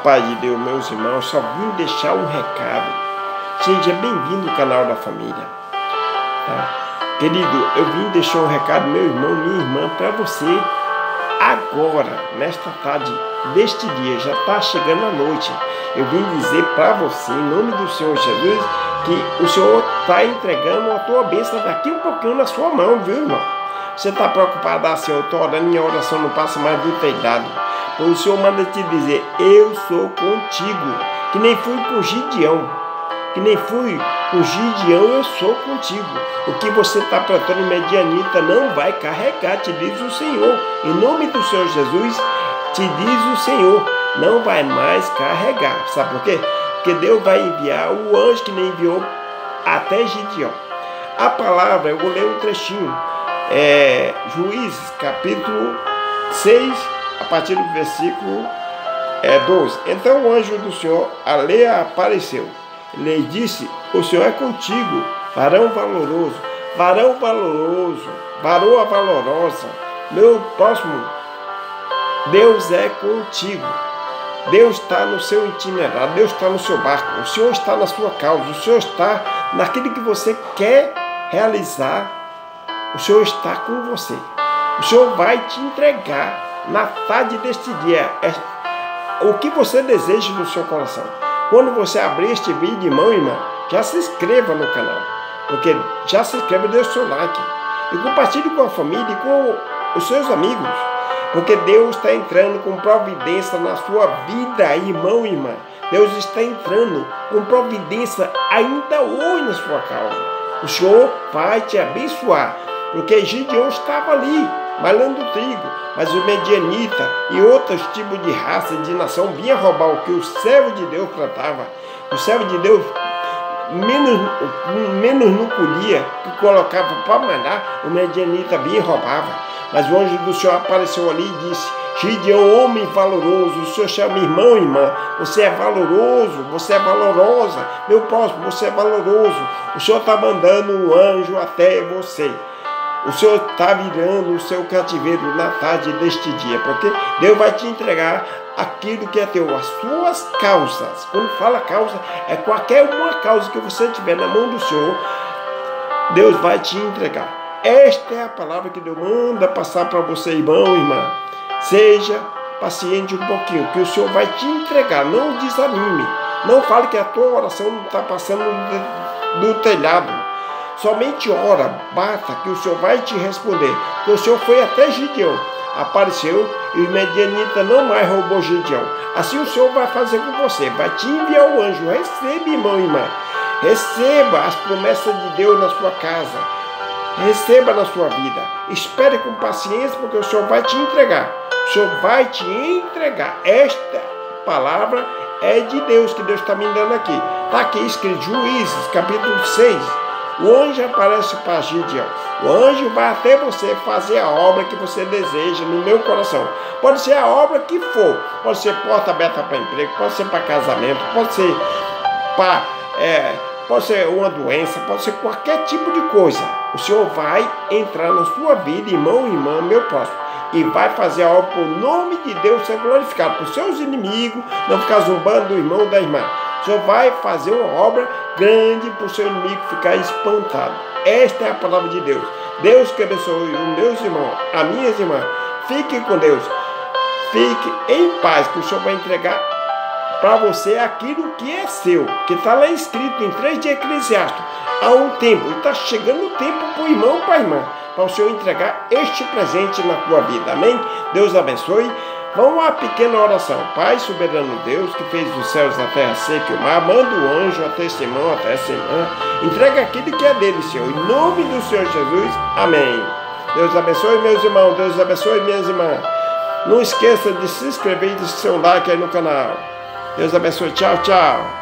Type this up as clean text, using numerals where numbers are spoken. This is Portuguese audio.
Pai de Deus, meus irmãos, só vim deixar um recado. Seja bem-vindo ao canal da família. Tá? Querido, eu vim deixar um recado, meu irmão, minha irmã, para você agora, nesta tarde deste dia. Já está chegando a noite. Eu vim dizer para você, em nome do Senhor Jesus, que o Senhor está entregando a tua bênção daqui um pouquinho na sua mão, viu, irmão? Você está preocupado assim, eu estou orando, minha oração não passa mais do telhado. O Senhor manda te dizer, eu sou contigo, que nem fui com Gideão, eu sou contigo. O que você está plantando medianita não vai carregar, te diz o Senhor. Em nome do Senhor Jesus, te diz o Senhor, não vai mais carregar. Sabe por quê? Porque Deus vai enviar o anjo que nem enviou até Gideão. A palavra, eu vou ler um trechinho, Juízes, capítulo 6, a partir do versículo 12. Então o anjo do Senhor lhe apareceu. Ele disse, o Senhor é contigo, varão valoroso, varoa valorosa. Meu próximo, Deus é contigo. Deus está no seu itinerário, Deus está no seu barco, o Senhor está na sua causa, o Senhor está naquilo que você quer realizar, o Senhor está com você. O Senhor vai te entregar na tarde deste dia o que você deseja no seu coração. Quando você abrir este vídeo, irmão, já se inscreva no canal, porque já se inscreva, dê o seu like e compartilhe com a família e com os seus amigos, porque Deus está entrando com providência na sua vida, irmão e irmã. Deus está entrando com providência ainda hoje na sua causa. O Senhor vai te abençoar, porque Gideão estava ali malhando trigo, mas o medianita e outros tipos de raça e de nação vinham roubar o que o servo de Deus plantava. O servo de Deus menos não colhia, que colocava para malhar, o medianita vinha e roubava. Mas o anjo do Senhor apareceu ali e disse, Gideão, homem valoroso, o Senhor chama irmão e irmã, você é valoroso, você é valorosa, meu próximo, você é valoroso, o Senhor está mandando um anjo até você. O Senhor está virando o seu cativeiro na tarde deste dia, porque Deus vai te entregar aquilo que é teu, as suas causas. Quando fala causa, é qualquer uma causa que você tiver na mão do Senhor, Deus vai te entregar. Esta é a palavra que Deus manda passar para você, irmão e irmã. Seja paciente um pouquinho, que o Senhor vai te entregar. Não desanime. Não fale que a tua oração não está passando do telhado. Somente ora, bata, que o Senhor vai te responder. Porque o Senhor foi até Gideão, apareceu e o medianita não mais roubou Gideão. Assim o Senhor vai fazer com você, vai te enviar o anjo. Receba, irmão e irmã, receba as promessas de Deus na sua casa, receba na sua vida. Espere com paciência, porque o Senhor vai te entregar. O Senhor vai te entregar. Esta palavra é de Deus, que Deus está me dando aqui. Está aqui escrito, Juízes, capítulo 6. O anjo aparece para Gideão. O anjo vai até você fazer a obra que você deseja no meu coração. Pode ser a obra que for. Pode ser porta aberta para emprego, pode ser para casamento, pode ser pode ser uma doença, pode ser qualquer tipo de coisa. O Senhor vai entrar na sua vida, irmão e irmã, meu próximo, e vai fazer a obra por nome de Deus ser glorificado, por seus inimigos, não ficar zombando do irmão da irmã. O Senhor vai fazer uma obra grande para o seu inimigo ficar espantado. Esta é a palavra de Deus. Deus que abençoe os meus irmãos, as minhas irmãs. Fique com Deus. Fique em paz, que o Senhor vai entregar para você aquilo que é seu, que está lá escrito em 3 de Eclesiastes. Há um tempo, está chegando o tempo para o irmão, para a irmã, para o Senhor entregar este presente na tua vida. Amém? Deus abençoe. Vamos à pequena oração. Pai soberano Deus, que fez os céus, a terra seca e o mar, manda o anjo até esse irmão, até essa irmã. Entrega aquilo que é dele, Senhor. Em nome do Senhor Jesus. Amém. Deus abençoe, meus irmãos. Deus abençoe, minhas irmãs. Não esqueça de se inscrever e de seu like aí no canal. Deus abençoe. Tchau, tchau.